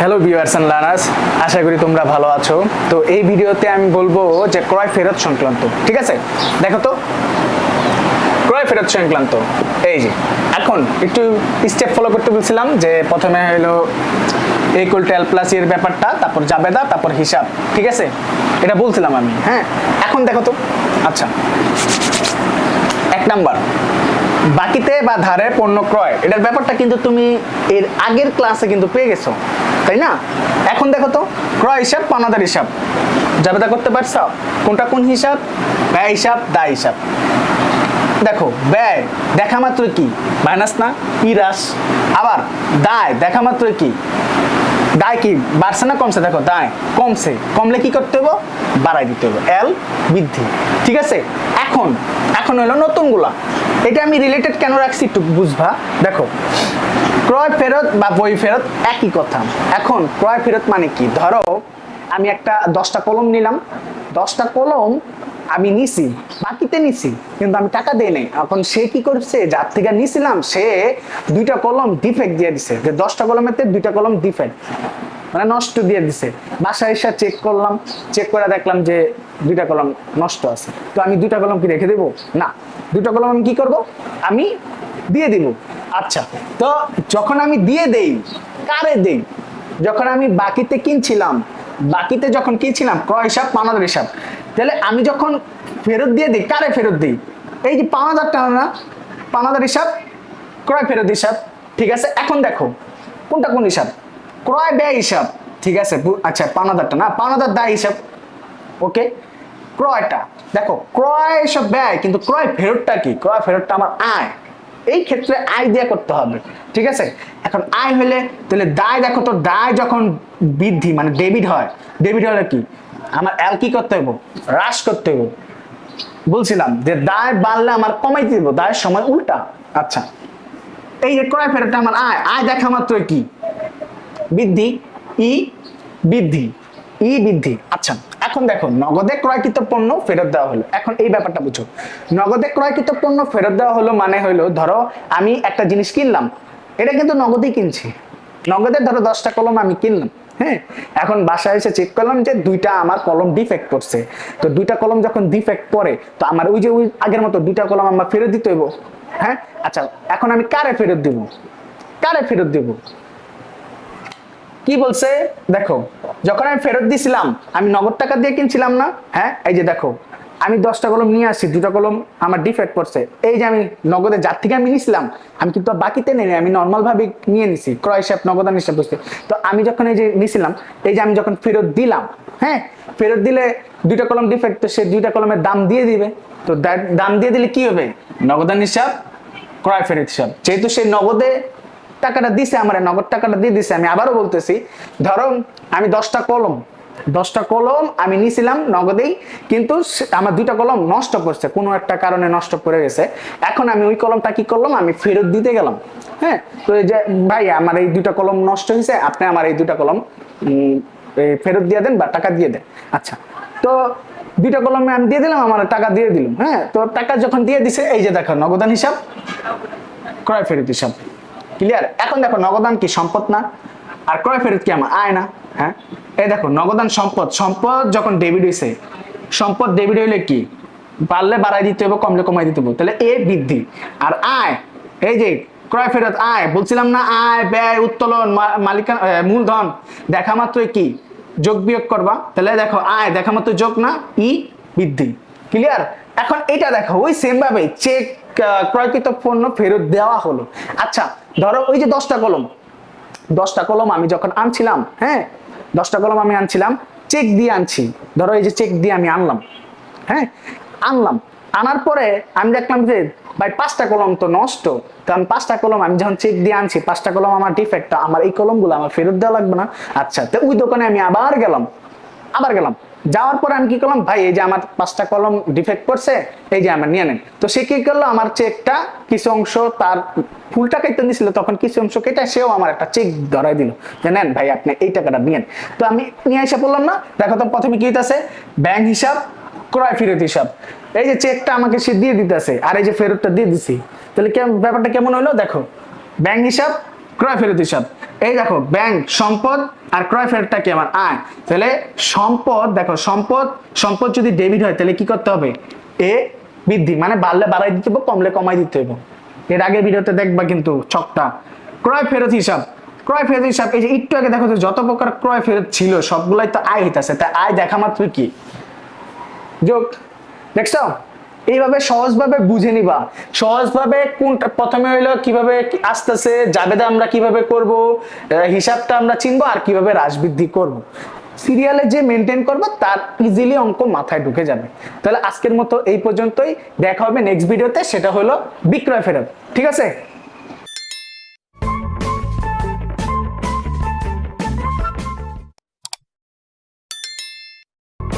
Hello viewers and learners, আশা করি তোমরা ভালো আছো। তো এই ভিডিওতে আমি বলবো যে ক্রয় ফেরত সংক্রান্ত, ঠিক আছে? দেখো তো ক্রয় ফেরত সংক্রান্ত এই যে এখন একটু স্টেপ ফলো করতে বলছিলাম যে প্রথমে হলো ইকুয়াল টু এল প্লাস এর ব্যাপারটা, তারপর জাবেদা, তারপর হিসাব, ঠিক আছে? এটা বলছিলাম আমি। হ্যাঁ, এখন দেখো তো। আচ্ছা, এক নাম্বার বাকিতে বা ধারে পণ্য ক্রয়, এটার ব্যাপারটা কিন্তু তুমি এর আগের ক্লাসে কিন্তু পেয়ে গেছো, তাই না? এখন দেখো তো ক্রয় হিসাব, পাওনাদার হিসাব, জাবেদা করতে পারছো? কোনটা কোন হিসাব? ব্যয় হিসাব, দায় হিসাব। দেখো ব্যয় দেখা মাত্র কি মাইনাস না ইরাস, আবার দায় দেখা মাত্র কি দায় কি বাড়ছে না কমছে? দেখো দায় কমছে, কমলে কি করতে হবে? বাড়াই দিতে হবে, এল বৃদ্ধি, ঠিক আছে? এখন এখন হলো নতুন গুলা, এটা আমি রিলেটেড কেন রাখছি একটু বুঝবা। দেখো ক্রয় ফেরত বা বই ফেরত একই কথা। এখন ক্রয় ফেরত মানে কি? ধরো আমি একটা 10টা কলম নিলাম, 10টা কলম আমি নিছি, বাকিতে নিছি, কিন্তু আমি টাকা দেই নাই। এখন সে কি করছে? যার থেকে নিছিলাম সে 2টা কলম ডিফেক্ট দিয়ে দিছে, যে 10টা কলমেতে 2টা কলম ডিফেক্ট, মানে নষ্ট দিয়ে দিছে। বাসায় এসে চেক করলাম, চেক করে দেখলাম যে 2টা কলম নষ্ট আছে। তো আমি 2টা কলম কি রেখে দেবো? না, 2টা কলম আমি কি করব? আমি দিয়ে দিব। আচ্ছা, তো যখন আমি দিয়ে দেই, কারে দেই? যখন আমি বাকিতে কিনছিলাম, বাকিতে যখন কিনছিলাম ক্রয় হিসাব, পাওনাদার হিসাব, তাহলে আমি যখন ফেরত দিয়ে দিই, কারে ফেরত দিই? এই যে পাওনাদারটা না, পাওনাদার হিসাব, ক্রয় ফেরত হিসাব, ঠিক আছে? এখন দেখো কোনটা কোন হিসাব? ক্রয় ব্যয় হিসাব, ঠিক আছে? আচ্ছা, পাওনাদারটা না, পাওনাদার দায় হিসাব, ওকে? ক্রয়টা দেখো, ক্রয় সব ব্যয়, কিন্তু ক্রয় ফেরতটা কি? ক্রয় ফেরতটা আমার আয়, এই ক্ষেত্রে আয় দিয়ে করতে হবে, ঠিক আছে? এখন আয় হলে তাহলে দায়, দেখো তো দায় যখন বৃদ্ধি মানে ডেবিট হয়, ডেবিট হলে কি আমার এল কি করতে হবে? হ্রাস করতে হবে। বলছিলাম যে দায় বাড়লে আমার কমাই দিব, দায়ের সময় উল্টা। আচ্ছা, এই যে ক্রয় ফেরতটা আমার আয়, আয় দেখা মাত্র কি বৃদ্ধি, ই বৃদ্ধি, ই বৃদ্ধি। আচ্ছা, এখন দেখো নগদে ক্রয়কৃত পণ্য ফেরত দেওয়া হলো। এখন এই ব্যাপারটা বুঝো, নগদে ক্রয়কৃত পণ্য ফেরত দেওয়া হলো মানে হলো, ধরো আমি একটা জিনিস কিনলাম, এটা কিন্তু নগদেই কিনছি, নগদে ধরো 10টা কলম আমি কিনলাম, হ্যাঁ? এখন বাসায় এসে চেক করলাম যে 2টা আমার কলম ডিফেক্ট করছে। তো 2টা কলম যখন ডিফেক্ট পড়ে, তো আমার ওই যে ওই আগের মতো 2টা কলম আমার ফেরত দিতে হইব, হ্যাঁ? আচ্ছা, এখন আমি কারে ফেরত দিব? কারে ফেরত দিব? কি বলছে দেখো, যখন আমি ফেরত দিছিলাম আমি নগদ টাকা দিয়ে কিনছিলাম না, হ্যাঁ? এই যে দেখো আমি 10টা কলম নিয়ে আসছি, 2টা কলম আমার ডিফেক্ট পড়ছে, এই যে আমি নগদে যার থেকে আমি নিছিলাম, আমি কিন্তু বাকিতে নেই, আমি নর্মাল ভাবে নিয়ে নিছি, ক্রয় হিসাব, নগদান হিসাব বুঝতে। তো আমি যখন এই যে নিছিলাম, এই যে আমি যখন ফেরত দিলাম, হ্যাঁ, ফেরত দিলে 2টা কলম ডিফেক্ট, তো সে 2টা কলমের দাম দিয়ে দিবে। তো দাম দিয়ে দিলে কি হবে? নগদান হিসাব, ক্রয় ফেরত হিসাব। যেহেতু সে নগদে টাকাটা দিছে, আমার নগদ টাকাটা দিয়ে দিছে, আমি আবারও বলতেছি, ধরো আমি 10টা কলম আমি নিছিলাম নগদেই, কিন্তু আমার 2টা কলম নষ্ট করছে, কোনো একটা কারণে নষ্ট করে গেছে। এখন আমি ওই কলমটা কি করলাম? আমি ফেরত দিতে গেলাম, হ্যাঁ? তো এই যে ভাই আমার এই 2টা কলম নষ্ট হয়েছে, আপনি আমার এই 2টা কলম ফেরত দিয়ে দেন বা টাকা দিয়ে দেন। আচ্ছা, তো 2টা কলমে আমি দিয়ে দিলাম, আমার টাকা দিয়ে দিলাম, হ্যাঁ? তো টাকা যখন দিয়ে দিছে, এই যে দেখো নগদান হিসাব, ক্রয় ফেরত হিসাব, ক্লিয়ার? এখন দেখো নগদান কি সম্পদ না, আর ক্রয় ফেরত কি আমার আয় না, হ্যাঁ? এই দেখো নগদান সম্পদ, সম্পদ যখন ডেবিট হইছে, সম্পদ ডেবিট হইলে কি বাড়লে বাড়াই দিতে হবে, কমলে কমাই দিতে হবে, তাহলে এ বৃদ্ধি। আর আয়, এই যে ক্রয় ফেরত আয়, বলছিলাম না আয় ব্যয় উত্তোলন মালিকানা মূলধন দেখা মাত্র কি যোগ বিয়োগ করবা, তাহলে দেখো আয় দেখা মাত্র যোগ না, ই বৃদ্ধি, ক্লিয়ার? এখন এটা দেখো ওই সেম ভাবে চেক ক্রয়কৃত পণ্য ফেরত দেওয়া হলো। আচ্ছা, ধরো ওই যে 10টা কলম আমি যখন আনছিলাম, হ্যাঁ, 10টা কলম আমি আনছিলাম, চেক দিয়ে আনছি, ধরো এই যে চেক দিয়ে আমি আনলাম, হ্যাঁ, আনার পরে আমি দেখলাম যে ভাই 5টা কলম তো নষ্ট, কারণ 5টা কলম আমি যখন চেক দিয়ে আনছি, 5টা কলম আমার ডিফেক্ট, আমার এই কলমগুলো আমার ফেরত দেওয়া লাগবে না। আচ্ছা, তো ওই দোকানে আমি আবার গেলাম, যাওয়ার পর আমি কি করলাম? ভাই এই যে আমার 5টা কলম ডিফেক্ট করছে, এই যে আমার নিয়ে নেন। তো সে কি করলো? আমার চেকটা কিছু অংশ, তার ফুল টাকাই তো নিছিল, তখন কিছু অংশ কেটে সেও আমার একটা চেক ধরাই দিল, যে নেন ভাই আপনি এই টাকাটা নিয়েন। তো আমি নিয়ে এসে বললাম না, দেখো তো প্রথমে কি হইতাছে? ব্যাংক হিসাব, ক্রয় ফেরত হিসাব, এই যে চেকটা আমাকে সে দিয়ে দিতেছে, আর এই যে ফেরতটা দিয়ে দিছি, তাহলে ব্যাপারটা কেমন হলো? দেখো ব্যাংক হিসাব, ক্রয় ফেরত হিসাব, এই দেখো ব্যাংক সম্পদ আর ক্রয় ফেরতটা কি আমার আয়, তাহলে সম্পদ দেখো সম্পদ যদি ডেবিট হয় তাহলে কি করতে হবে, এ বৃদ্ধি মানে বাড়লে বাড়াই দিতে হবে, কমলে কমাই দিতে হবে। এর আগে ভিডিওতে দেখবা কিন্তু ছকটা। ক্রয় ফেরত হিসাব এই যে একটু আগে দেখো যত প্রকার ক্রয় ফেরত ছিল সবগুলাই তো আয় হইতাছে, তাই আয় দেখা মাত্র কি যোগ। দেখছো এইভাবে সহজভাবে বুঝে নিবা, সহজভাবে কোনটা প্রথমে হইলো কিভাবে আসতেছে জাবেদা আমরা কিভাবে করব, হিসাবটা আমরা চিনবো আর কিভাবে হ্রাস বৃদ্ধি করব, সিরিয়ালে যে মেনটেন করবো তার ইজিলি অঙ্ক মাথায় ঢুকে যাবে। তাহলে আজকের মতো এই পর্যন্তই, দেখা হবে নেক্সট ভিডিওতে, সেটা হলো বিক্রয় ফেরত। ঠিক আছে।